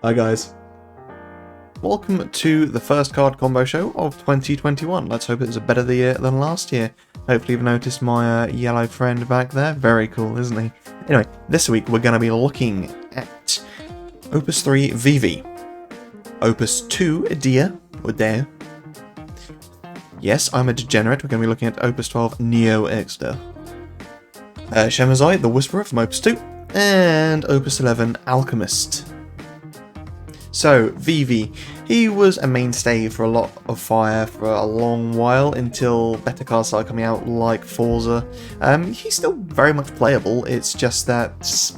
Hi guys. Welcome to the first card combo show of 2021. Let's hope it's a better year than last year. Hopefully you've noticed my yellow friend back there. Very cool, isn't he? Anyway, this week we're going to be looking at Opus 3 Vivi, Opus 2 Edea. Yes, I'm a degenerate. We're going to be looking at Opus 12 Neo Exdeath, Shemhazai, the Whisperer from Opus 2, and Opus 11 Alchemist. So, Vivi, he was a mainstay for a lot of Fire for a long while until better cards started coming out like Forza. He's still very much playable, it's just that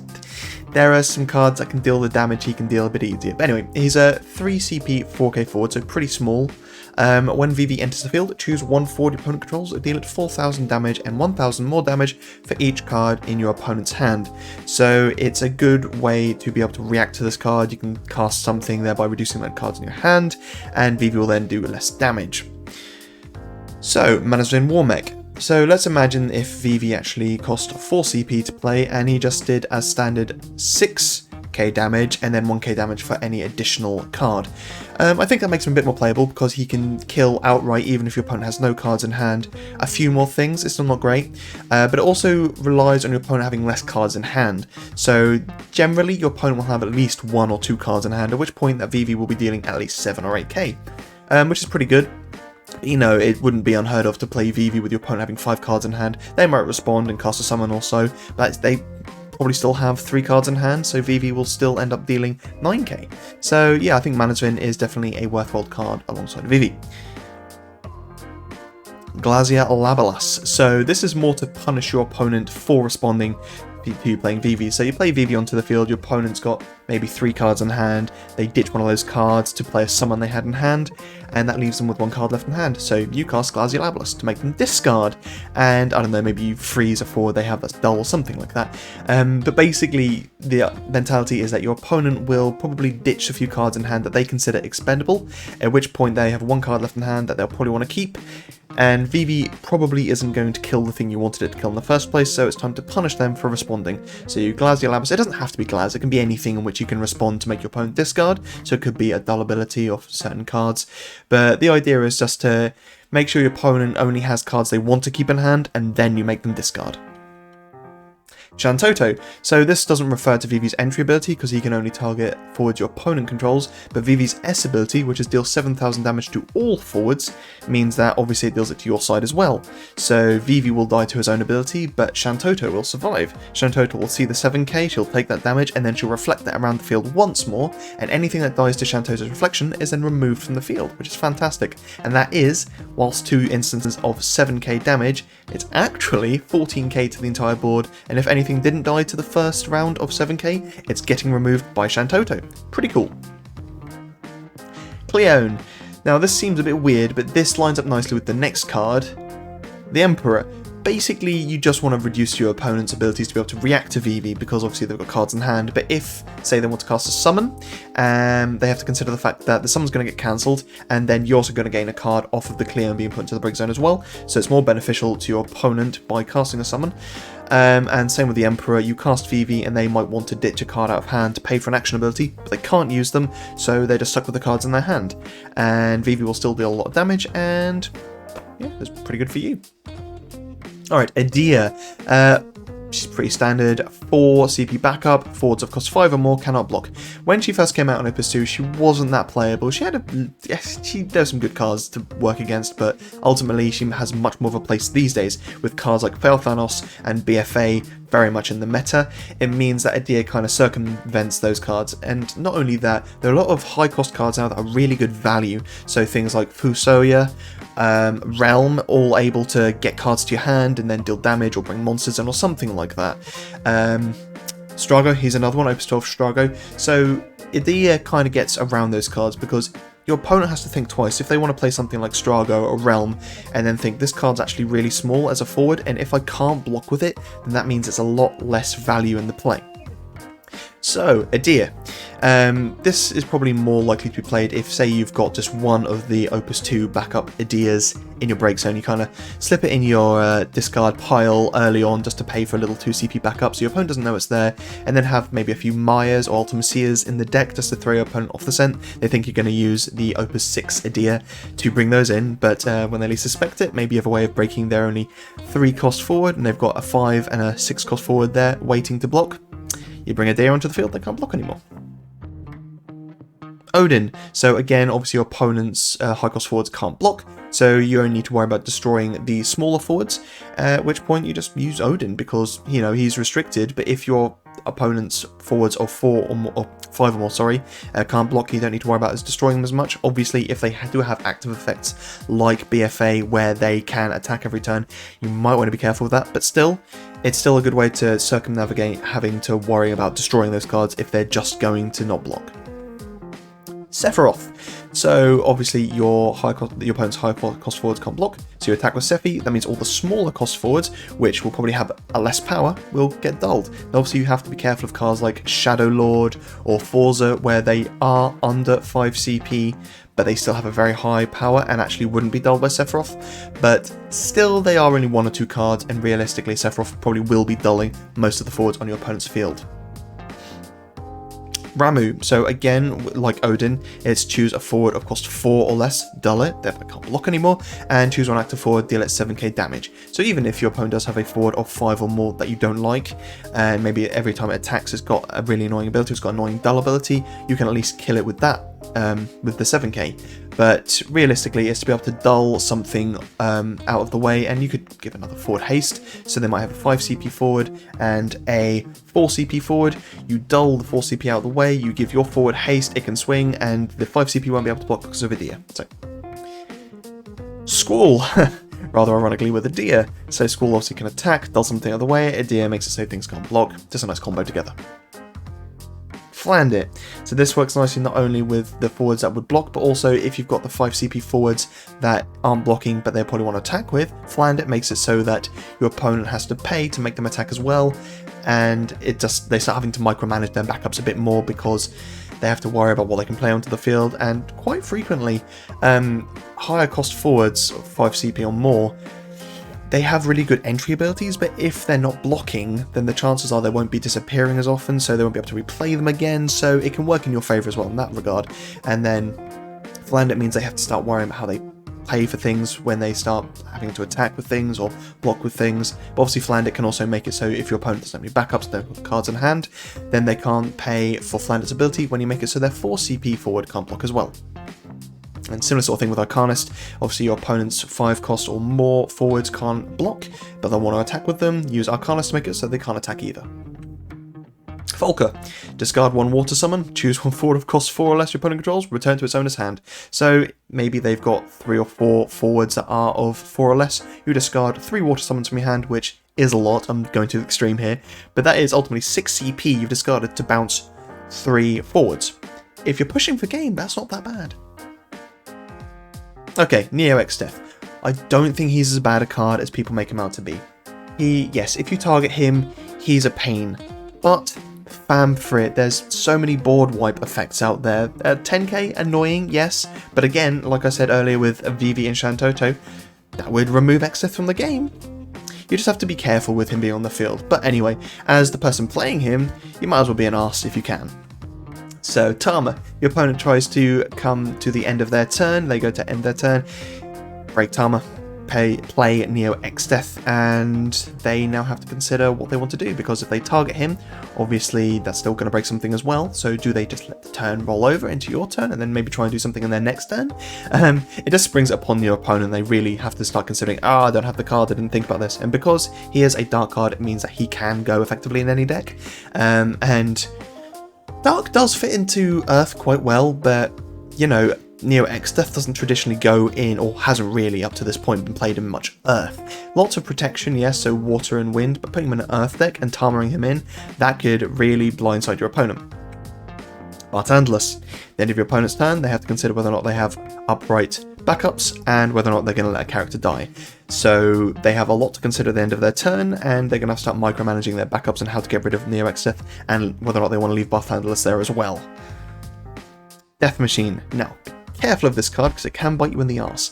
there are some cards that can deal the damage he can deal a bit easier. But anyway, he's a 3 CP 4k forward, so pretty small. When Vivi enters the field, choose one forward your opponent controls, deal it 4,000 damage and 1,000 more damage for each card in your opponent's hand. So it's a good way to be able to react to this card. You can cast something thereby reducing that cards in your hand, and Vivi will then do less damage. So, Manazrin Warmech. So let's imagine if Vivi actually cost 4 CP to play and he just did as standard 6k damage and then 1k damage for any additional card. I think that makes him a bit more playable because he can kill outright even if your opponent has no cards in hand. A few more things, it's still not great, but it also relies on your opponent having less cards in hand. So generally your opponent will have at least 1 or 2 cards in hand, at which point that Vivi will be dealing at least 7 or 8k, which is pretty good. You know, it wouldn't be unheard of to play Vivi with your opponent having 5 cards in hand. They might respond and cast a summon or so, but they probably still have 3 cards in hand, so Vivi will still end up dealing 9k. So yeah, I think Manazrin is definitely a worthwhile card alongside Vivi. Glacia Labalas. So this is more to punish your opponent for responding to you playing Vivi. So you play Vivi onto the field, your opponent's got maybe 3 cards in hand, they ditch one of those cards to play a summon they had in hand, and that leaves them with 1 card left in hand. So you cast Glacia Labalas to make them discard, and I don't know, maybe you freeze a forward they have that's dull or something like that. But basically the mentality is that your opponent will probably ditch a few cards in hand that they consider expendable, at which point they have 1 card left in hand that they'll probably want to keep, and Vivi probably isn't going to kill the thing you wanted it to kill in the first place, so it's time to punish them for responding. So you Glacia Labalas. It doesn't have to be Glacia, it can be anything in which you can respond to make your opponent discard, so it could be a dull ability of certain cards, but the idea is just to make sure your opponent only has cards they want to keep in hand, and then you make them discard. Shantoto. So this doesn't refer to Vivi's entry ability because he can only target forwards your opponent controls, but Vivi's S ability, which is deal 7,000 damage to all forwards, means that obviously it deals it to your side as well. So Vivi will die to his own ability, but Shantoto will survive. Shantoto will see the 7k, she'll take that damage, and then she'll reflect that around the field once more, and anything that dies to Shantoto's reflection is then removed from the field, which is fantastic. And that is, whilst 2 instances of 7k damage, it's actually 14k to the entire board, and if anything didn't die to the first round of 7k, it's getting removed by Shantoto. Pretty cool. Cleone. Now this seems a bit weird, but this lines up nicely with the next card, the Emperor. Basically, you just want to reduce your opponent's abilities to be able to react to Vivi, because obviously they've got cards in hand, but if, say, they want to cast a summon, they have to consider the fact that the summon's going to get cancelled, and then you're also going to gain a card off of the Cleone being put into the break zone as well, so it's more beneficial to your opponent by casting a summon. And same with the Emperor, you cast Vivi and they might want to ditch a card out of hand to pay for an action ability, but they can't use them, so they're just stuck with the cards in their hand. And Vivi will still deal a lot of damage, and yeah, it's pretty good for you. Alright, Edea. She's pretty standard, 4 CP backup, forwards of cost 5 or more, cannot block. When she first came out on Opus 2, she wasn't that playable. She had there's some good cards to work against, but ultimately she has much more of a place these days, with cards like Fail Thanos and BFA very much in the meta. It means that Edea kind of circumvents those cards, and not only that, there are a lot of high cost cards now that are really good value, so things like Fusoya, Realm, all able to get cards to your hand and then deal damage or bring monsters in or something like that. Strago, he's another one, Opus 12 Strago. So Edea kind of gets around those cards because your opponent has to think twice if they want to play something like Strago or Realm and then think this card's actually really small as a forward, and if I can't block with it, then that means it's a lot less value in the play. So, Edea. This is probably more likely to be played if, say, you've got just one of the Opus 2 backup Edeas in your break zone. You kind of slip it in your discard pile early on just to pay for a little 2 CP backup so your opponent doesn't know it's there, and then have maybe a few Mayas or Ultimasias in the deck just to throw your opponent off the scent. They think you're going to use the Opus 6 Edea to bring those in, but when they least suspect it, maybe you have a way of breaking their only 3 cost forward, and they've got a 5 and a 6 cost forward there waiting to block. You bring Edea onto the field, they can't block anymore. Odin. So again, obviously your opponent's high cost forwards can't block, so you only need to worry about destroying the smaller forwards, at which point you just use Odin because, you know, he's restricted, but if your opponent's forwards of 4 or more, or 5 or more, sorry, can't block, you don't need to worry about us destroying them as much. Obviously, if they do have active effects like BFA where they can attack every turn, you might want to be careful with that, but still, it's still a good way to circumnavigate having to worry about destroying those cards if they're just going to not block. Sephiroth. So obviously your opponent's high cost forwards can't block, so you attack with Sephi. That means all the smaller cost forwards, which will probably have a less power, will get dulled. And obviously you have to be careful of cards like Shadow Lord or Forza, where they are under 5 CP, but they still have a very high power and actually wouldn't be dulled by Sephiroth. But still, they are only 1 or 2 cards, and realistically Sephiroth probably will be dulling most of the forwards on your opponent's field. Ramuh. So again, like Odin, it's choose a forward of cost 4 or less, dull it, therefore can't block anymore, and choose one active forward, deal it 7k damage. So even if your opponent does have a forward of 5 or more that you don't like, and maybe every time it attacks it's got a really annoying ability, it's got an annoying dull ability, you can at least kill it with that, with the 7k. But realistically, it's to be able to dull something out of the way, and you could give another forward haste, so they might have a 5 CP forward and a 4 CP forward. You dull the 4 CP out of the way, you give your forward haste, it can swing, and the 5 CP won't be able to block because of Edea. So, Squall, rather ironically with Edea. So Squall obviously can attack, dull something out of the way, Edea makes it so things can't block. Just a nice combo together. Flandit. So this works nicely not only with the forwards that would block, but also if you've got the 5 CP forwards that aren't blocking but they probably want to attack with, Flandit makes it so that your opponent has to pay to make them attack as well, and they start having to micromanage their backups a bit more because they have to worry about what they can play onto the field, and quite frequently higher cost forwards, 5 CP or more, they have really good entry abilities, but if they're not blocking, then the chances are they won't be disappearing as often, so they won't be able to replay them again, so it can work in your favour as well in that regard. And then Flandit means they have to start worrying about how they pay for things when they start having to attack with things or block with things. But obviously Flandit can also make it so if your opponent doesn't have any backups, they've got cards in hand, then they can't pay for Flandit's ability when you make it so their 4 CP forward can't block as well. And similar sort of thing with Arcanist, obviously your opponent's 5 cost or more forwards can't block, but they'll want to attack with them, use Arcanist to make it so they can't attack either. Volker. Discard 1 water summon, choose 1 forward of cost 4 or less your opponent controls, return to its owner's hand. So maybe they've got 3 or 4 forwards that are of 4 or less, you discard 3 water summons from your hand, which is a lot, I'm going to the extreme here, but that is ultimately 6 CP you've discarded to bounce 3 forwards. If you're pushing for game, that's not that bad. Okay, Neo Exdeath. I don't think he's as bad a card as people make him out to be. Yes, if you target him, he's a pain, but fam for it, there's so many board wipe effects out there. 10k, annoying, yes, but again, like I said earlier with Vivi and Shantoto, that would remove Exdeath from the game. You just have to be careful with him being on the field. But anyway, as the person playing him, you might as well be an arse if you can. So, Tama, your opponent tries to come to the end of their turn, they go to end their turn, break Tama, play Neo Exdeath, and they now have to consider what they want to do, because if they target him, obviously that's still going to break something as well, so do they just let the turn roll over into your turn, and then maybe try and do something in their next turn? It just brings it upon your opponent, they really have to start considering, I don't have the card, I didn't think about this, and because he is a dark card, it means that he can go effectively in any deck, and Dark does fit into Earth quite well, but, you know, Neo Exdeath doesn't traditionally go in, or hasn't really up to this point been played in much Earth. Lots of protection, yes, so water and wind, but putting him in an Earth deck and Tamaring him in, that could really blindside your opponent. Bartendless. At the end of your opponent's turn, they have to consider whether or not they have upright backups and whether or not they're going to let a character die. So they have a lot to consider at the end of their turn, and they're going to have to start micromanaging their backups and how to get rid of Neo Exdeath, and whether or not they want to leave Bartendless there as well. Death Machine. Now, careful of this card because it can bite you in the arse.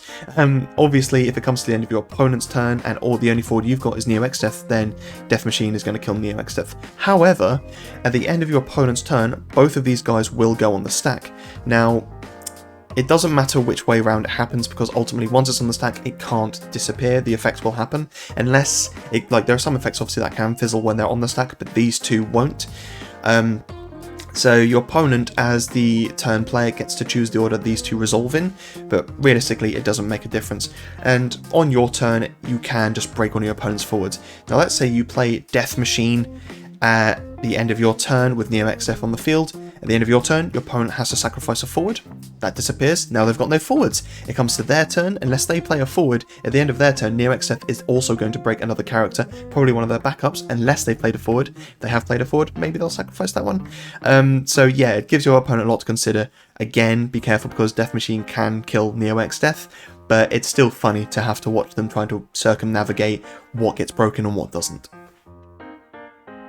Obviously, if it comes to the end of your opponent's turn and the only forward you've got is Neo Exdeath, then Death Machine is going to kill Neo Exdeath. However, at the end of your opponent's turn, both of these guys will go on the stack. Now, it doesn't matter which way around it happens, because ultimately once it's on the stack it can't disappear, the effect will happen, unless, there are some effects obviously that can fizzle when they're on the stack, but these two won't. So your opponent, as the turn player, gets to choose the order these two resolve in, but realistically it doesn't make a difference. And on your turn you can just break one of your opponent's forwards. Now let's say you play Death Machine at the end of your turn with Neo Exdeath on the field. At the end of your turn, your opponent has to sacrifice a forward. That disappears. Now they've got no forwards. It comes to their turn. Unless they play a forward, at the end of their turn, Neo Exdeath is also going to break another character, probably one of their backups, unless they played a forward. If they have played a forward, maybe they'll sacrifice that one. So yeah, it gives your opponent a lot to consider. Again, be careful because Death Machine can kill Neo Exdeath, but it's still funny to have to watch them trying to circumnavigate what gets broken and what doesn't.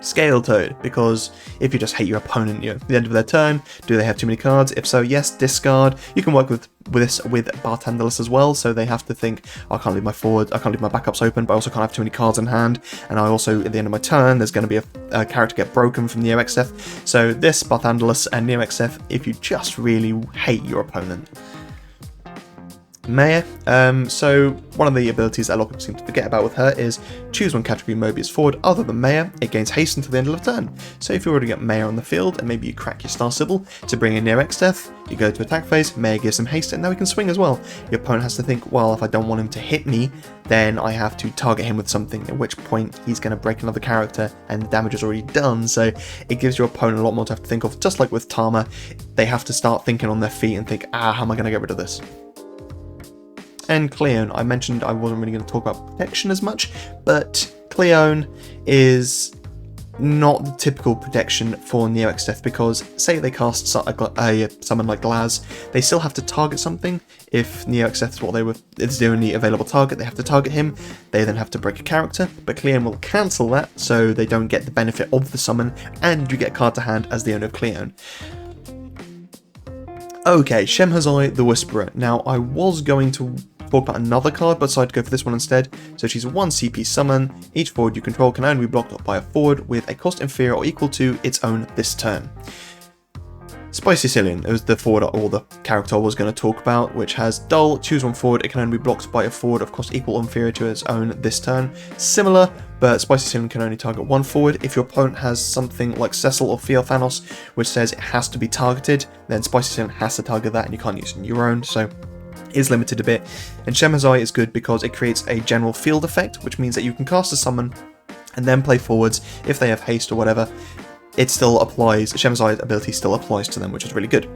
Scale Toad, because if you just hate your opponent, at the end of their turn, do they have too many cards? If so, yes, discard. You can work with this with Bartendless as well, so they have to think, I can't leave my forward, I can't leave my backups open, but I also can't have too many cards in hand, and I also, at the end of my turn, there's going to be a character get broken from Neo Exdeath. So this, Bartendless, and Neo Exdeath, if you just really hate your opponent. Mayor. So one of the abilities that a lot of people seem to forget about with her is choose one category Mobius forward other than Mayor. It gains haste until the end of the turn. So if you already got Mayor on the field and maybe you crack your Star Sybil to bring in Neo Exdeath, you go to attack phase, Mayor gives him haste, and now he can swing as well. Your opponent has to think, well, if I don't want him to hit me, then I have to target him with something, at which point he's going to break another character and the damage is already done. So it gives your opponent a lot more to have to think of. Just like with Tama, they have to start thinking on their feet and think, how am I going to get rid of this? And Cleone, I mentioned I wasn't really going to talk about protection as much, but Cleone is not the typical protection for Neo Exdeath, because say they cast someone like Glaz, they still have to target something. If Neo Exdeath is the only available target, they have to target him. They then have to break a character, but Cleone will cancel that, so they don't get the benefit of the summon, and you get a card to hand as the owner of Cleone. Okay, Shemhazai the Whisperer. Now, I was going to talk about another card, but decided to go for this one instead. So she's a 1 CP summon. Each forward you control can only be blocked by a forward with a cost inferior or equal to its own this turn. Spicy Cillian is the forward or the character I was going to talk about, which has Dull, choose one forward, it can only be blocked by a forward of cost equal or inferior to its own this turn. Similar, but Spicy Cillian can only target one forward. If your opponent has something like Cecil or Theophanos, which says it has to be targeted, then Spicy Cillian has to target that and you can't use it in your own, so is limited a bit. And Shemhazai is good because it creates a general field effect, which means that you can cast a summon and then play forwards if they have haste or whatever. It still applies, Shemhazai's ability still applies to them, which is really good.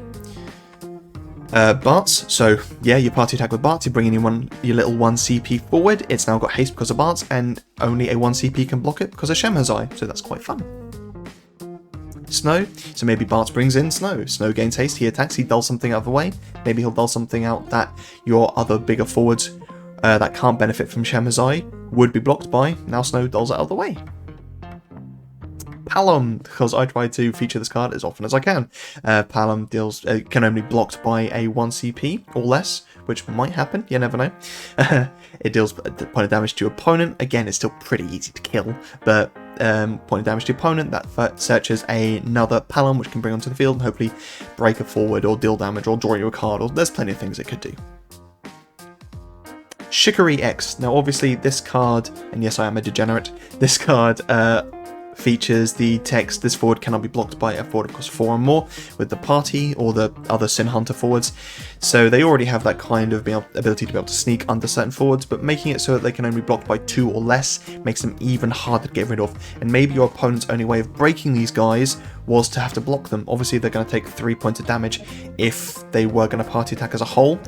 Barts, so yeah, you party attack with Barts, you bring in your little 1 CP forward, it's now got haste because of Barts, and only a 1 CP can block it because of Shemhazai, so that's quite fun. Snow, so maybe Barts brings in Snow. Snow gains haste, he attacks, he dulls something out of the way. Maybe he'll dull something out that your other bigger forwards that can't benefit from Shemhazai would be blocked by. Now Snow dulls it out of the way. Palom, because I try to feature this card as often as I can. Palom can only be blocked by a 1 CP or less, which might happen, you never know. It deals a point of damage to your opponent. Again, it's still pretty easy to kill, but point of damage to your opponent, that searches another Palom, which can bring onto the field and hopefully break a forward or deal damage or draw you a card, or there's plenty of things it could do. Shikari X. Now obviously this card, and yes I am a degenerate, this card features the text, this forward cannot be blocked by a forward of cost 4 or more with the party or the other Sin Hunter forwards. So they already have that kind of ability to be able to sneak under certain forwards, but making it so that they can only be blocked by 2 or less makes them even harder to get rid of. And maybe your opponent's only way of breaking these guys was to have to block them. Obviously they're going to take 3 points of damage if they were going to party attack as a whole.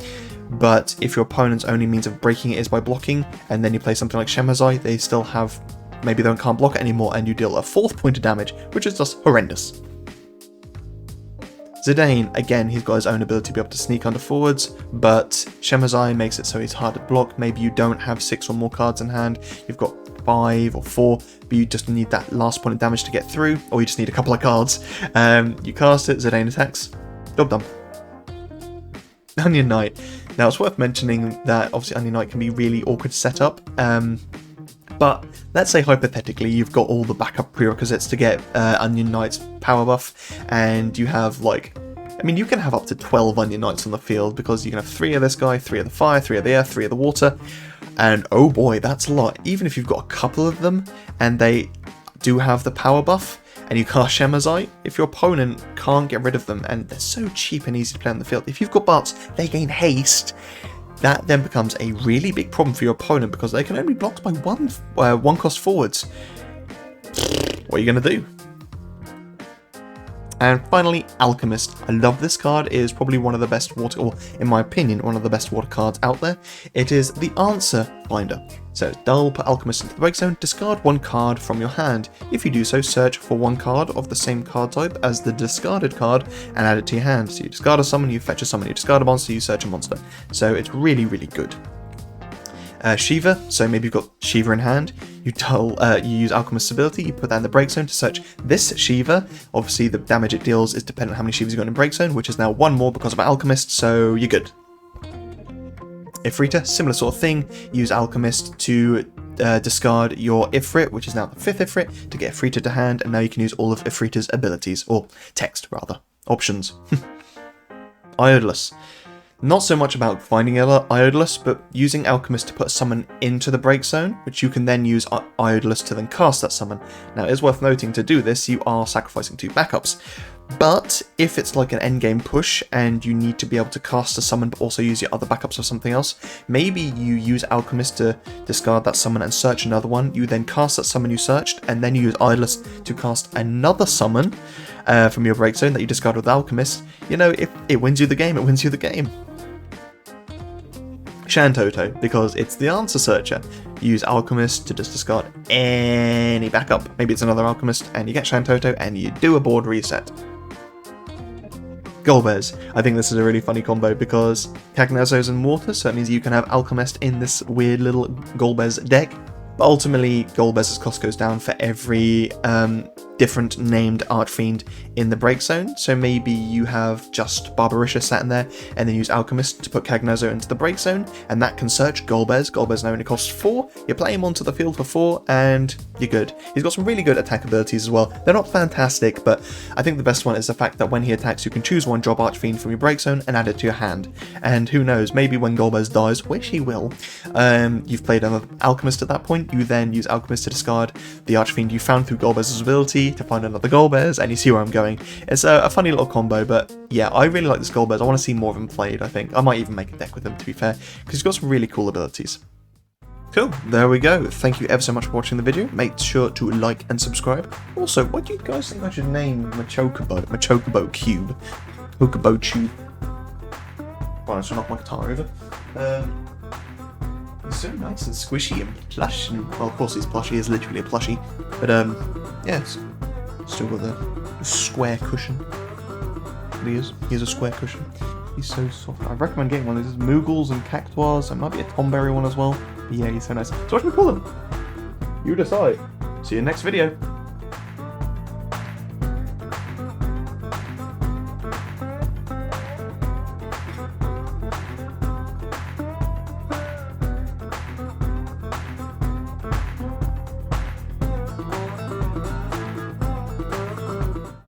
But if your opponent's only means of breaking it is by blocking, and then you play something like Shemhazai, they still have, maybe they can't block it anymore, and you deal a 4th point of damage, which is just horrendous. Zidane, again, he's got his own ability to be able to sneak under forwards, but Shemhazai makes it so he's hard to block. Maybe you don't have 6 or more cards in hand, you've got 5 or 4, but you just need that last point of damage to get through, or you just need a couple of cards. You cast it, Zidane attacks, job done. Onion Knight. Now it's worth mentioning that obviously Onion Knight can be really awkward to set up, but let's say hypothetically you've got all the backup prerequisites to get Onion Knight's power buff, and you have like, I mean, you can have up to 12 Onion Knights on the field, because you can have 3 of this guy, 3 of the fire, 3 of the air, 3 of the water, and oh boy, that's a lot. Even if you've got a couple of them and they do have the power buff, and you cast Shemhazai, if your opponent can't get rid of them, and they're so cheap and easy to play on the field, if you've got Barts, they gain haste. That then becomes a really big problem for your opponent, because they can only be blocked by one cost forwards. What are you going to do? And finally, Alchemist. I love this card. It is probably one of the best water, or in my opinion, one of the best water cards out there. It is the answer finder. So it's dull, put Alchemist into the break zone, discard 1 card from your hand. If you do so, search for 1 card of the same card type as the discarded card and add it to your hand. So you discard a summon, you fetch a summon, you discard a monster, you search a monster. So it's really, really good. Shiva, so maybe you've got Shiva in hand, you use Alchemist's ability, you put that in the break zone to search this Shiva. Obviously the damage it deals is dependent on how many Shivas you've got in break zone, which is now 1 more because of Alchemist, so you're good. Ifrita, similar sort of thing, use Alchemist to discard your Ifrit, which is now the 5th Ifrit, to get Ifrita to hand, and now you can use all of Ifrita's abilities, or text rather, options. Iodalus. Not so much about finding Iodalus, but using Alchemist to put a summon into the break zone, which you can then use Iodalus to then cast that summon. Now it is worth noting, to do this you are sacrificing 2 backups, but if it's like an endgame push and you need to be able to cast a summon but also use your other backups or something else, maybe you use Alchemist to discard that summon and search another one, you then cast that summon you searched, and then you use Iodalus to cast another summon from your break zone that you discard with Alchemist. You know, if it wins you the game, it wins you the game. Shantoto, because it's the answer searcher. You use Alchemist to just discard any backup. Maybe it's another Alchemist, and you get Shantoto, and you do a board reset. Golbez. I think this is a really funny combo, because Cagnazzo's in water, so it means you can have Alchemist in this weird little Golbez deck. But ultimately, Golbez's cost goes down for every different named Archfiend in the break zone. So maybe you have just Barbarisha sat in there, and then use Alchemist to put Cagnazzo into the break zone, and that can search Golbez. Golbez now only costs 4. You play him onto the field for 4, and you're good. He's got some really good attack abilities as well. They're not fantastic, but I think the best one is the fact that when he attacks, you can choose 1 drop Archfiend from your break zone and add it to your hand. And who knows, maybe when Golbez dies, which he will, you've played an Alchemist at that point. You then use Alchemist to discard the Archfiend you found through Golbez's ability to find another Golbez, and you see where I'm going. It's a funny little combo, but yeah, I really like this Golbez. I want to see more of him played, I think. I might even make a deck with him, to be fair, because he's got some really cool abilities. Cool, there we go. Thank you ever so much for watching the video. Make sure to like and subscribe. Also, what do you guys think I should name my Chocobo Cube? Chocobo Tube. Right, I should knock my guitar over. It's so nice and squishy and plush, and well, of course he's plush, he is literally a plushie, but yeah, it's still got the square cushion. He is a square cushion. He's so soft. I recommend getting one of these Moogles and Cactuars, and might be a Tomberry one as well. But yeah, he's so nice. So what should we call him? You decide. See you in the next video.